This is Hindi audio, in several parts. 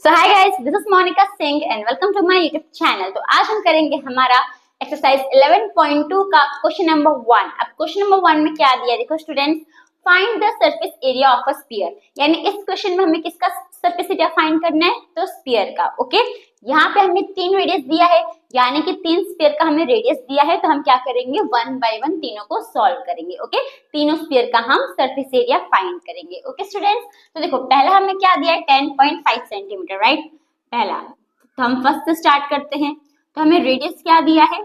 So hi guys, this is Monika Singh and welcome to my YouTube channel. तो आज हम करेंगे हमारा एक्सरसाइज 11.2 का क्वेश्चन नंबर 1। अब क्वेश्चन नंबर 1 में क्या दिया है, देखो students, find the surface area of a sphere. यानी इस क्वेश्चन में हमें किसका सरफेस एरिया फाइंड करना है, तो स्फीयर का। ओके, यहाँ पे हमें 3 रेडियस दिया है, यानी कि 3 स्फीयर का हमें रेडियस दिया है। तो हम क्या करेंगे, 1 बाय 1 तीनों को सॉल्व करेंगे। ओके, तीनों स्फीयर का हम सरफेस एरिया फाइंड करेंगे। ओके स्टूडेंट्स, तो देखो पहला हमें क्या दिया है, 10.5 सेंटीमीटर, राइट। पहला, तो हम फर्स्ट से स्टार्ट करते हैं। तो हमें रेडियस क्या दिया है,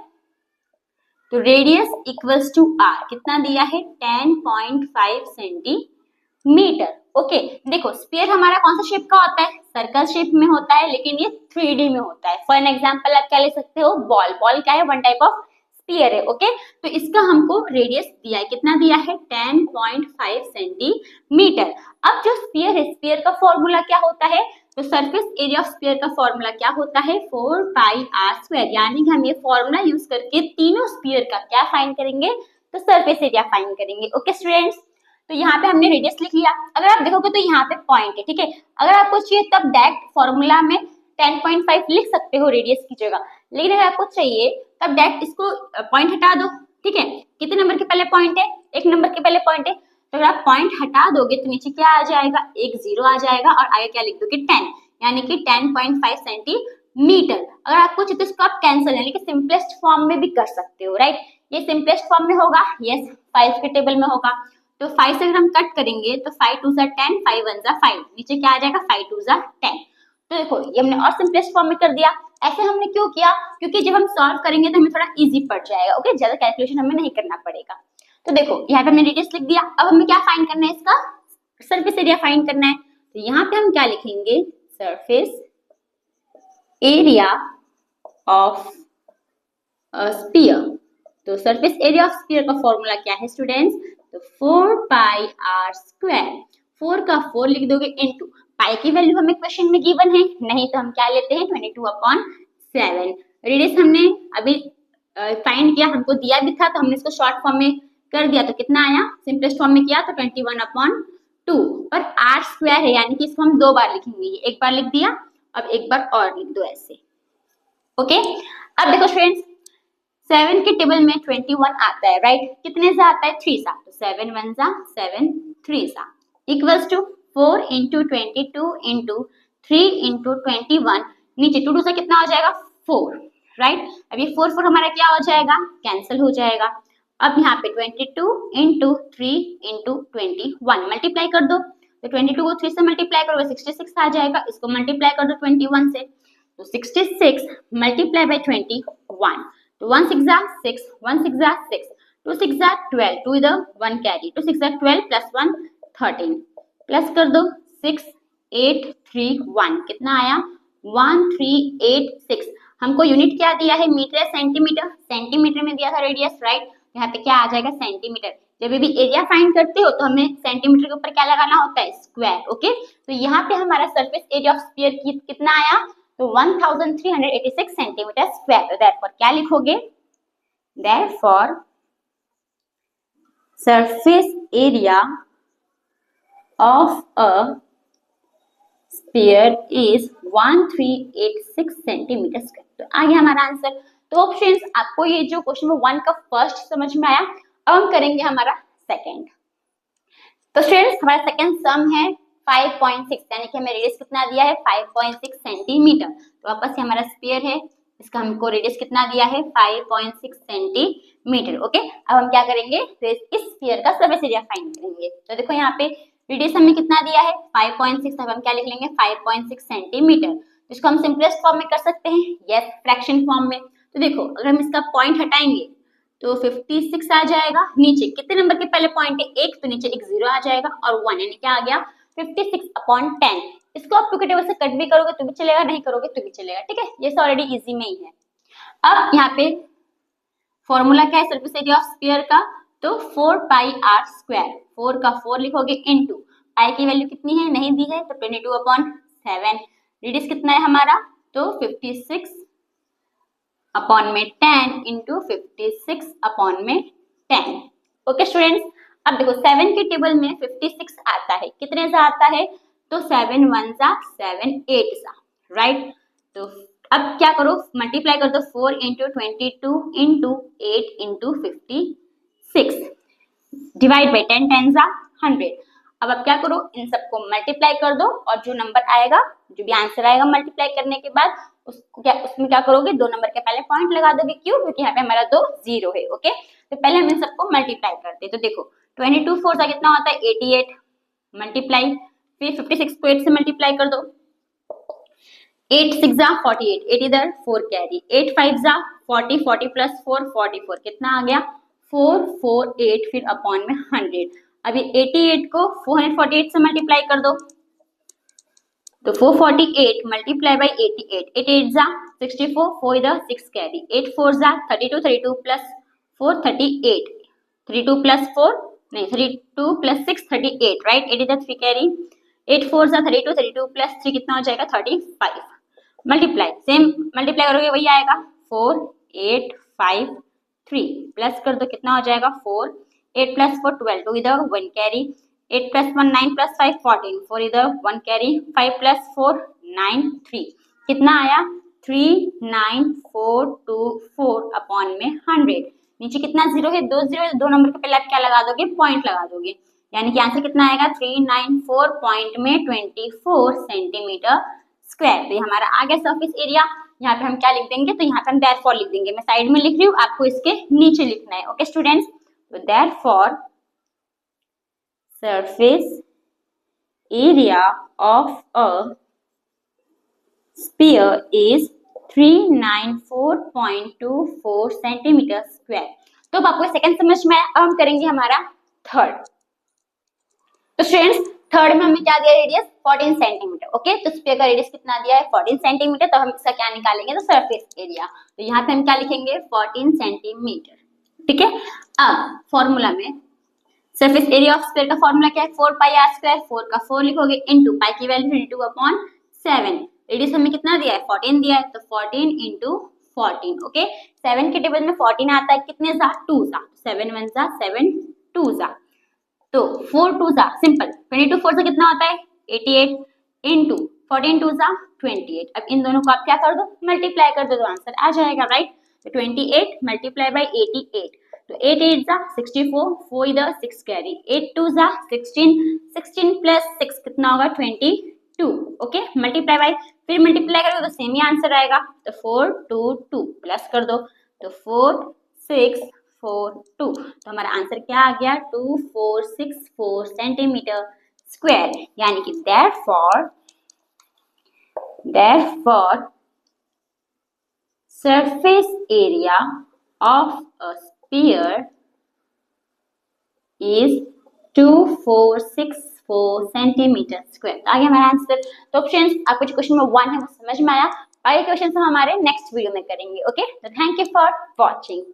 तो रेडियस इक्वल्स टू आर कितना दिया है, 10.5 सेंटीमीटर। ओके, देखो स्फीयर हमारा कौन सा शेप का होता है, सर्कल शेप में होता है, लेकिन ये 3D में होता है। फॉर एन एग्जांपल आप क्या ले सकते हो, बॉल। बॉल क्या है, वन टाइप ऑफ स्फीयर है। ओके, तो इसका हमको रेडियस दिया है, कितना दिया है, 10.5 सेंटीमीटर। अब जो स्फीयर है, स्फीयर का फॉर्मूला क्या होता है, तो सरफेस एरिया ऑफ स्फीयर का फॉर्मूला क्या होता है, 4 पाई आर स्क्वायर। यानी कि हम ये फॉर्मूला यूज करके तीनों स्फीयर का क्या फाइंड करेंगे, तो सरफेस एरिया फाइंड करेंगे। ओके स्टूडेंट्स, तो यहाँ पे हमने रेडियस लिख लिया। अगर आप देखोगे तो यहाँ पे पॉइंट है, ठीक है। अगर आपको चाहिए तब डायरेक्ट फॉर्मूला में 10.5 लिख सकते हो रेडियस की जगह, लेकिन अगर आपको चाहिए तब डायरेक्ट इसको पॉइंट हटा दो, ठीक है। कितने नंबर के पहले पॉइंट है, 1 नंबर के पहले पॉइंट है। तो अगर आप पॉइंट हटा दोगे तो नीचे क्या आ जाएगा, एक जीरो आ जाएगा और आगे क्या लिख दोगे, 10, यानी कि 10.5 सेंटीमीटर। अगर आपको चाहिए तो इसको आप कैंसिल, यानी कि सिंपलेस्ट फॉर्म में भी कर सकते हो, राइट। ये सिंपलेस्ट फॉर्म में होगा, यस 5 के टेबल में होगा। तो 5 से अगर हम कट करेंगे तो 5 2 10, 5 1 5, नीचे क्या आ जाएगा, 5 2 10। तो देखो ये हमने और सिंपलेस्ट फॉर्म में कर दिया। ऐसे हमने क्यों किया, क्योंकि जब हम सॉल्व करेंगे तो हमें थोड़ा इजी पड़ जाएगा। ओके, ज्यादा कैलकुलेशन हमें नहीं करना पड़ेगा। तो देखो यहाँ पे हमने रेडियस लिख दिया। अब हमें क्या फाइंड करना है, इसका सरफेस एरिया फाइंड करना है। तो यहाँ पे हम क्या लिखेंगे, surface area of a sphere. तो सरफेस एरिया ऑफ स्फीयर का फॉर्मूला क्या है स्टूडेंट्स, तो 4 पाई आर स्क्वायर। 4 का 4 लिख दोगे इनटू पाई की वैल्यू हमें क्वेश्चन में गिवन है, नहीं तो हम क्या लेते हैं, 22/7। रेडियस हमने अभी फाइंड किया, हमको दिया भी था तो हमने इसको शॉर्ट फॉर्म में कर दिया। तो कितना आया, सिंपलेस्ट फॉर्म में किया तो 21/2। पर आर स्क्वायर है, यानी कि इसको हम 2 बार लिखेंगे। ये एक बार लिख दिया, अब एक बार और लिख दो ऐसे। ओके, अब देखो स्टूडेंट्स, 7 के टेबल में 21 आता है, राइट। कितने से आता है, 3 सा। तो 7 1 जा 7 3 सा equals to 4 into 22 into 3 into 21। नीचे 2 2 से कितना हो जाएगा, 4, राइट। अब ये 4 4 हमारा क्या हो जाएगा, कैंसिल हो जाएगा। अब यहाँ पे 22 इंटू 3 इंटू 21 मल्टीप्लाई कर दो। तो 22 को 3 से मल्टीप्लाई करोगे 66 आ जाएगा। इसको मल्टीप्लाई कर दो 21 से, तो 66 मल्टीप्लाई बाय 21। तो 1 6 जा 6, 1 6 जा 6, 2 6 जा 12, 2 इधर 1 कैरी, 2 6 जा 12 प्लस 1 13, प्लस कर दो 6 8 3 1, कितना आया 1386। हमको यूनिट क्या दिया है, मीटर सेंटीमीटर, सेंटीमीटर में दिया था रेडियस, राइट। यहाँ पे क्या आ जाएगा, सेंटीमीटर। जब भी एरिया फाइंड करते हो तो हमें सेंटीमीटर के ऊपर क्या लगाना होता है, स्क्वायर। ओके, तो यहाँ पे हमारा सरफेस एरिया ऑफ स्फीयर कितना आया, तो 1386 सेंटीमीटर स्क्वायर। तो देयरफॉर क्या लिखोगे, therefore surface area of a sphere is 1386 centimetre square. तो आ गया हमारा आंसर। तो ऑप्शंस, आपको ये जो क्वेश्चन 1 का फर्स्ट समझ में आया। अब हम करेंगे हमारा सेकंड। तो स्टूडेंट्स, हमारा सेकंड सम है 5.6, यानी कि हमें रेडियस कितना दिया है, 5.6 सेंटीमीटर। तो वापस से हमारा स्फीयर है, इसका हमको रेडियस कितना दिया है, 5.6 सेंटीमीटर। ओके, अब हम क्या करेंगे, तो इस स्फीयर का सरफेस एरिया फाइंड करेंगे। तो देखो यहाँ पे रेडियस हमने कितना दिया है, 5.6। अब हम क्या लिख लेंगे, 5.6 सेंटीमीटर। इसको हम सिंपलेस्ट फॉर्म में कर सकते हैं, यस फ्रैक्शन फॉर्म में। तो देखो अगर हम इसका पॉइंट हटाएंगे तो 56 आ जाएगा। नीचे कितने नंबर के पहले पॉइंट है, 1, तो नीचे एक 0 आ जाएगा और 1, यानी क्या आ गया 56/10। इसको आप 2 के टेबल से कट भी करोगे तो भी चलेगा, नहीं करोगे तो भी चलेगा, ठीक है। ये ऑलरेडी इजी में ही है। अब यहाँ पे फॉर्मूला क्या है सरफेस एरिया ऑफ स्फीयर का, तो 4 पाई आर स्क्वायर। 4 का 4 लिखोगे इनटू पाई की वैल्यू कितनी है, नहीं दी है, तो 22/7। रेडियस कितना है हमारा, तो 56 अपॉन में 10 इंटू 56/10। ओके स्टूडेंट्स, अब देखो 7 के टेबल में 56 आता है, कितने से आता है, तो 7 1 जा 7 8 जा, राइट। तो अब क्या करो, मल्टीप्लाई कर दो 4 into 22 into 8 into 56, divide by 10 10 जा 100। अब आप क्या करो, इन सबको मल्टीप्लाई कर दो और जो नंबर आएगा, जो भी आंसर आएगा मल्टीप्लाई करने के बाद, उसमें क्या करोगे, दो नंबर के पहले पॉइंट लगा दोगे। क्यों? क्योंकि यहाँ पे हमारा दो जीरो है। ओके, तो पहले हम इन सबको मल्टीप्लाई करते हैं। तो देखो 22 4 सा कितना होता है 88, मल्टीप्लाई, फिर 56 को 8 से मल्टीप्लाई कर दो, 8 6 जा 48, 8 इधर 4 कैरी, 8 5 जा 40, 40 प्लस 4 44, कितना आ गया 448, फिर अपॉन में 100। अभी 88 को 448 से मल्टीप्लाई कर दो, तो 448 मल्टीप्लाई बाई 88, 8 8 जा 64, 4 इधर 6 कैरी, 8 4 जा 32, 32 प्लस 4 38, 32 प्लस 4 नहीं 32 प्लस 6 38, राइट, 8 इधर 3 कैरी, 8 4 जा 32, 32 प्लस 3 कितना हो जाएगा 35, मल्टीप्लाई, सेम मल्टीप्लाई करोगे वही आएगा 4 8 5 3, प्लस कर दो कितना हो जाएगा 4, 8 प्लस 4 12, 2 इधर 1 कैरी, 8 प्लस 1 9 प्लस 5 14, 4 इधर 1 कैरी, 5 प्लस 4 9 3, कितना आया 39424 अपॉन में 100। नीचे कितना जीरो है, दो जीरो, दो नंबर के पहले आप क्या लगा दोगे, पॉइंट लगा दोगे, यानी कि आंसर कितना आएगा 394 पॉइंट में 24 सेंटीमीटर स्क्वायर। तो ये हमारा आ गया सरफेस एरिया। यहाँ पे हम क्या लिख देंगे, तो यहाँ पे हम देयरफॉर लिख देंगे, मैं साइड में लिख रही हूँ, आपको इसके नीचे लिखना है। ओके स्टूडेंट्स, तो therefore surface area of a sphere is 394.24 centimetre square. तो अब आपको सेकंड समझ में आया। अब हम करेंगे हमारा थर्ड। तो स्टूडेंट्स थर्ड में हमें क्या दिया, रेडियस 14 सेंटीमीटर। ओके, तो स्फीयर का रेडियस कितना दिया है 14 सेंटीमीटर। तो हम इसका क्या निकालेंगे, तो सरफेस एरिया। तो यहाँ पे हम क्या लिखेंगे 14 सेंटीमीटर। ठीक है, अब फॉर्मूला में सरफेस एरिया ऑफ स्फीयर का फॉर्मूला क्या है, 4 पाई आर स्क्वायर, 4 का 4 लिखोगे इंटू पाई की वैल्यू 22/7, रेडियस हमें कितना दिया है 14 दिया है, तो 14 इंटू 14। ओके, 7 के टेबल में 14 आता है, कितने जा 2 जा, 7 1 जा 7 2 जा, तो 4 2 जा सिंपल, 22 4 से कितना होता है 88 इंटू 14 2 जा 28। अब इन दोनों को आप क्या कर दो, मल्टीप्लाई कर दो, तो आंसर आ जाएगा, राइट। तो 28 मल्टीप्लाई बाई 88, तो 8 8 जा 64, 4 इधर 6 कैरी, 8 2 जा 16, 16 प्लस 6 कितना होगा 22। ओके, मल्टीप्लाई बाई, फिर मल्टीप्लाई करोगे तो सेम ही आंसर आएगा, तो 4 2 2 प्लस कर दो, तो 4 6 4 2, तो हमारा आंसर क्या आ गया 2464 सेंटीमीटर स्क्वायर। यानी कि therefore surface area of a sphere is 2464 centimetre square. तो आगे हमारा आंसर। तो ऑप्शंस आपको जो क्वेश्चन नंबर 1 है वो समझ में आया। आगे क्वेश्चन हम हमारे नेक्स्ट वीडियो में करेंगे। ओके, तो थैंक यू फॉर वॉचिंग।